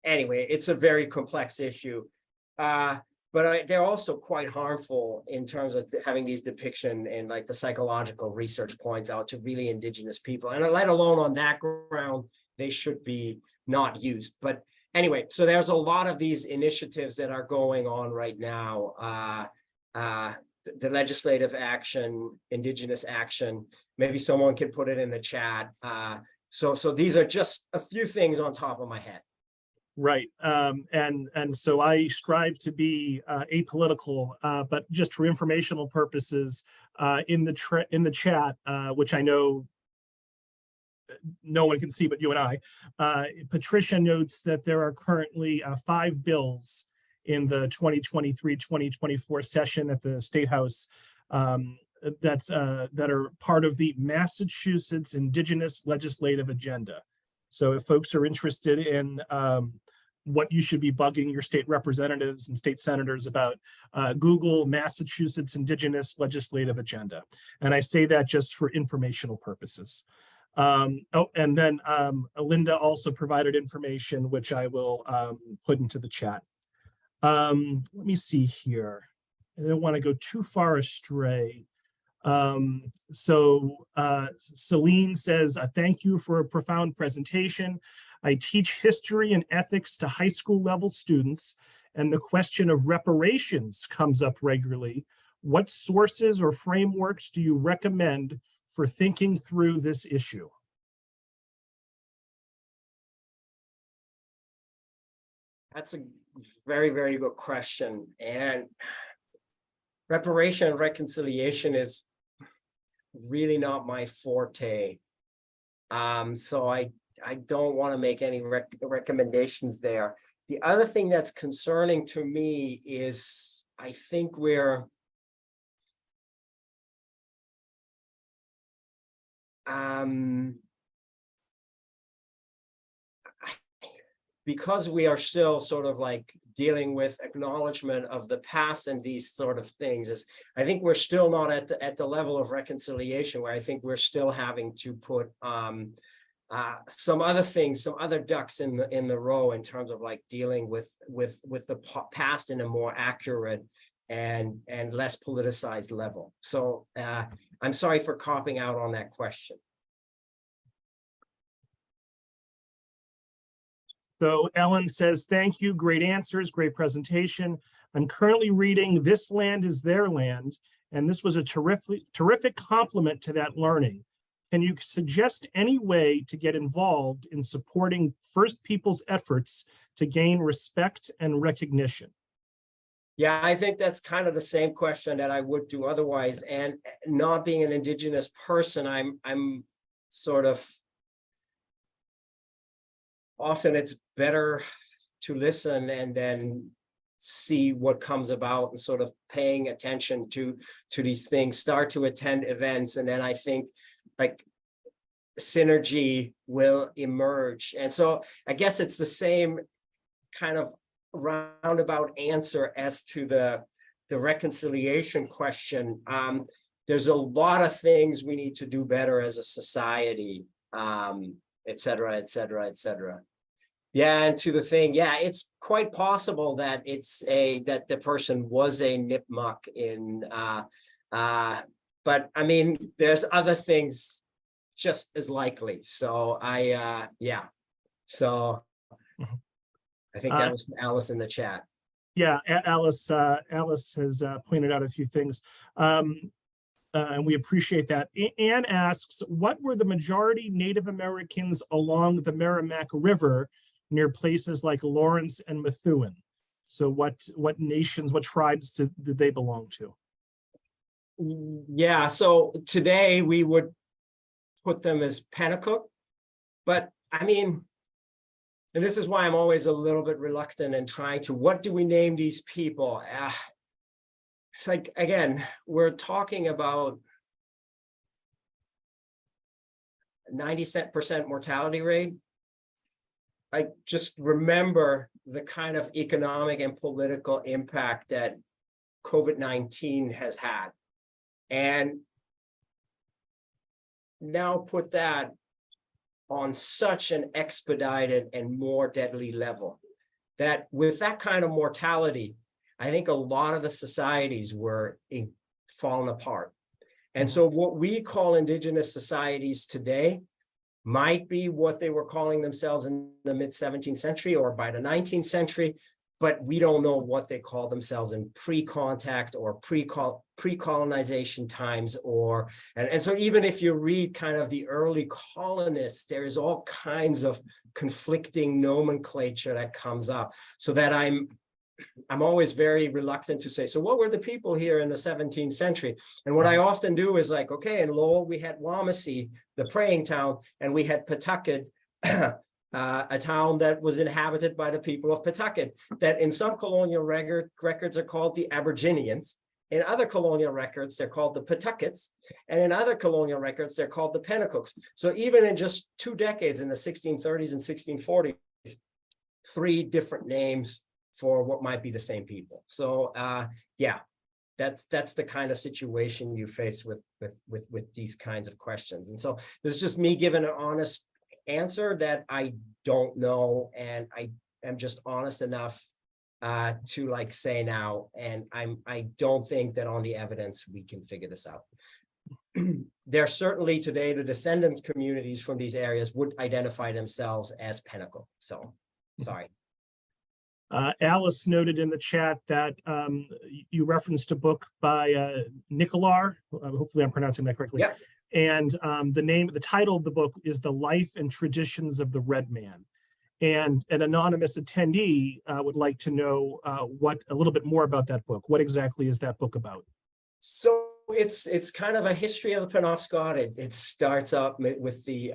anyway, it's a very complex issue. But they're also quite harmful in terms of having these depiction and like the psychological research points out to really Indigenous people. And let alone on that ground, they should be not used. But anyway, so there's a lot of these initiatives that are going on right now. The legislative action, Indigenous action, maybe someone can put it in the chat. So these are just a few things on top of my head. Right. And so I strive to be apolitical, but just for informational purposes, in the chat, which I know no one can see but you and I, Patricia notes that there are currently 5 bills in the 2023-2024 session at the State House that are part of the Massachusetts Indigenous legislative agenda. So if folks are interested in what you should be bugging your state representatives and state senators about, Google Massachusetts Indigenous legislative agenda. And I say that just for informational purposes. Oh, and then Linda also provided information, which I will put into the chat. Let me see here. I don't want to go too far astray. Celine says, thank you for a profound presentation. I teach history and ethics to high school level students, and the question of reparations comes up regularly. What sources or frameworks do you recommend for thinking through this issue? That's a very, very good question. And reparation and reconciliation is really not my forte. So I don't want to make any recommendations there. The other thing that's concerning to me is I think we're because we are still sort of like dealing with acknowledgement of the past and these sort of things, is I think we're still not at the level of reconciliation, where I think we're still having to put some other things, some other ducks in the row in terms of like dealing with the past in a more accurate and less politicized level. So I'm sorry for copping out on that question. So Ellen says, thank you, great answers, great presentation. I'm currently reading This Land is Their Land, and this was a terrific compliment to that learning. Can you suggest any way to get involved in supporting First Peoples' efforts to gain respect and recognition? Yeah, I think that's kind of the same question that I would do otherwise. And not being an Indigenous person, I'm sort of, often it's better to listen and then see what comes about and sort of paying attention to these things, start to attend events. And then I think like synergy will emerge. And so I guess it's the same kind of roundabout answer as to the reconciliation question. There's a lot of things we need to do better as a society, et cetera, et cetera, et cetera. Yeah, and to the thing, yeah, it's quite possible that that the person was a nipmuc in, but I mean, there's other things just as likely. So yeah, so I think that was Alice in the chat. Yeah, Alice has pointed out a few things, and we appreciate that. Anne asks, what were the majority Native Americans along the Merrimack River near places like Lawrence and Methuen? So what nations, what tribes did they belong to? Yeah, so today we would put them as Pennacook, but I mean, and this is why I'm always a little bit reluctant in trying to, what do we name these people? It's like, again, we're talking about 90% mortality rate. I just remember the kind of economic and political impact that COVID-19 has had. And now put that on such an expedited and more deadly level, that with that kind of mortality, I think a lot of the societies were falling apart. And so what we call indigenous societies today might be what they were calling themselves in the mid-17th century or by the 19th century, but we don't know what they call themselves in pre-contact or pre-colonization times, or and so even if you read kind of the early colonists, there is all kinds of conflicting nomenclature that comes up, so that I'm always very reluctant to say, so what were the people here in the 17th century? And what I often do is like, okay, in Lowell, we had Wamasee, the praying town, and we had Pawtucket, a town that was inhabited by the people of Pawtucket, that in some colonial records are called the Aboriginians. In other colonial records, they're called the Pawtuckets. And in other colonial records, they're called the Pennacooks. So even in just 2 decades, in the 1630s and 1640s, 3 different names for what might be the same people. So yeah, that's the kind of situation you face with these kinds of questions. And so this is just me giving an honest answer that I don't know, and I am just honest enough to like say now, and I don't think that on the evidence we can figure this out. There certainly today the descendant communities from these areas would identify themselves as Pennacook. So sorry. Alice noted in the chat that you referenced a book by Nicolar. Hopefully I'm pronouncing that correctly. Yep. And the title of the book is The Life and Traditions of the Red Man. And an anonymous attendee would like to know a little bit more about that book. What exactly is that book about? So it's kind of a history of the Penobscot. It starts up with the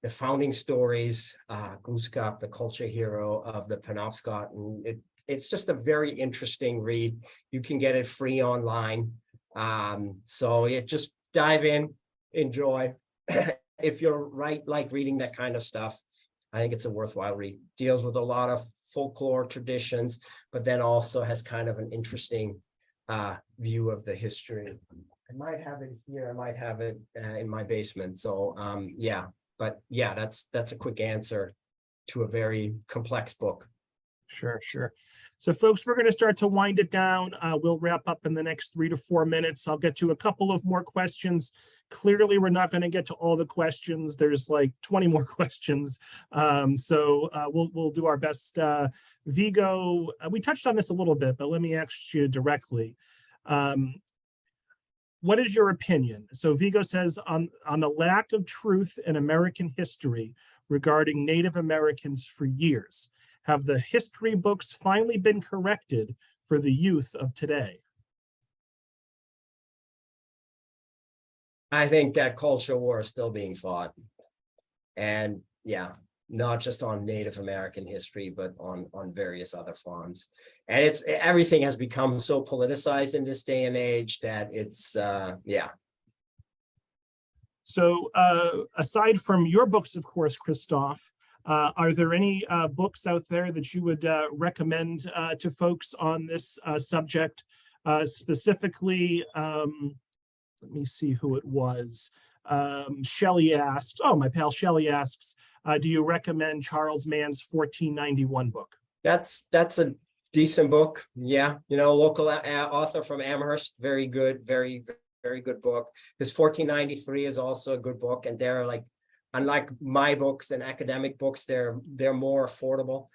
founding stories, Glooskap, the culture hero of the Penobscot, and it's just a very interesting read. You can get it free online. So just dive in, enjoy. If you're like reading that kind of stuff, I think it's a worthwhile read. Deals with a lot of folklore traditions, but then also has kind of an interesting view of the history. I might have it here. I might have it in my basement. So yeah, but yeah, that's a quick answer to a very complex book. Sure. So folks, we're going to start to wind it down. We'll wrap up in the next 3 to 4 minutes. I'll get to a couple of more questions. Clearly, we're not going to get to all the questions. There's like 20 more questions. So we'll do our best. Vigo, we touched on this a little bit, but let me ask you directly. What is your opinion? So Vigo says on the lack of truth in American history regarding Native Americans for years. Have the history books finally been corrected for the youth of today? I think that culture war is still being fought. And yeah, not just on Native American history, but on various other fronts. And everything has become so politicized in this day and age that it's, yeah. So aside from your books, of course, Christoph, are there any books out there that you would recommend to folks on this subject? Specifically, let me see who it was. Shelley asks, my pal Shelley asks, do you recommend Charles Mann's 1491 book? That's a decent book. Yeah, local author from Amherst, very good, very, very good book. His 1493 is also a good book, and they're like, unlike my books and academic books, they're more affordable.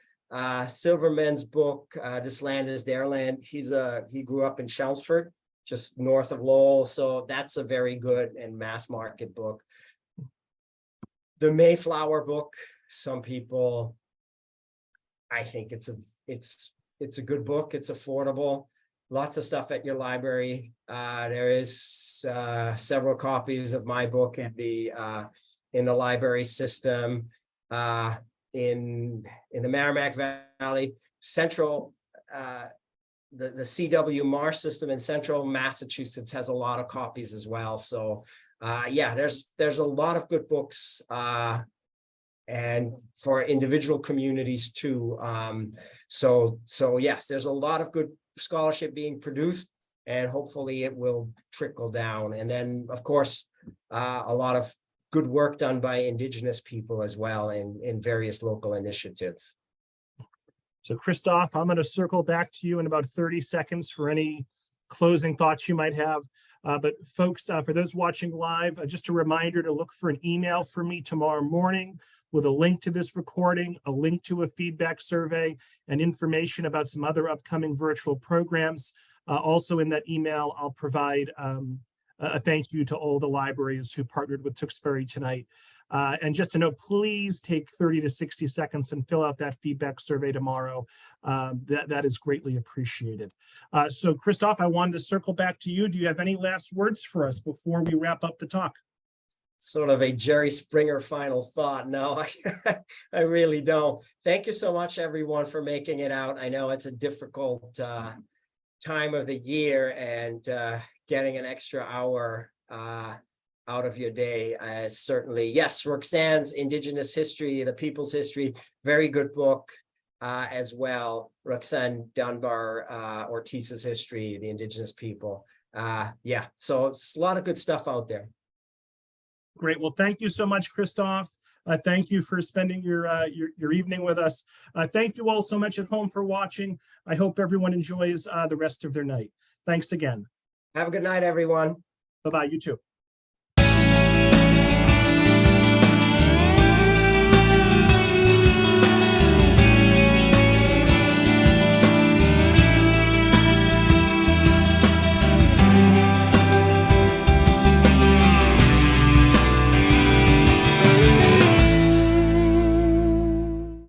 Silverman's book, This Land is Their Land. He grew up in Chelmsford, just north of Lowell. So that's a very good and mass market book. The Mayflower book, some people, I think it's a good book. It's affordable. Lots of stuff at your library. There is several copies of my book in the library system. In the Merrimack Valley, Central, the CW Marsh system in Central Massachusetts has a lot of copies as well. So yeah, there's a lot of good books and for individual communities too. So yes, there's a lot of good scholarship being produced, and hopefully it will trickle down. And then, of course, a lot of good work done by Indigenous people as well in various local initiatives. So Christoph, I'm going to circle back to you in about 30 seconds for any closing thoughts you might have. But folks, for those watching live, just a reminder to look for an email from me tomorrow morning with a link to this recording, a link to a feedback survey, and information about some other upcoming virtual programs. Also in that email, I'll provide a thank you to all the libraries who partnered with Tewksbury tonight. And just to note, please take 30 to 60 seconds and fill out that feedback survey tomorrow. That is greatly appreciated. So Christoph, I wanted to circle back to you. Do you have any last words for us before we wrap up the talk? Sort of a Jerry Springer final thought. No, I really don't. Thank you so much, everyone, for making it out. I know it's a difficult time of the year, and getting an extra hour out of your day. Certainly, yes, Roxanne's Indigenous History, the People's History, very good book as well. Roxanne Dunbar Ortiz's History, the Indigenous People. Yeah, so it's a lot of good stuff out there. Great. Well, thank you so much, Christoph. Thank you for spending your evening with us. Thank you all so much at home for watching. I hope everyone enjoys the rest of their night. Thanks again. Have a good night, everyone. Bye-bye. You too.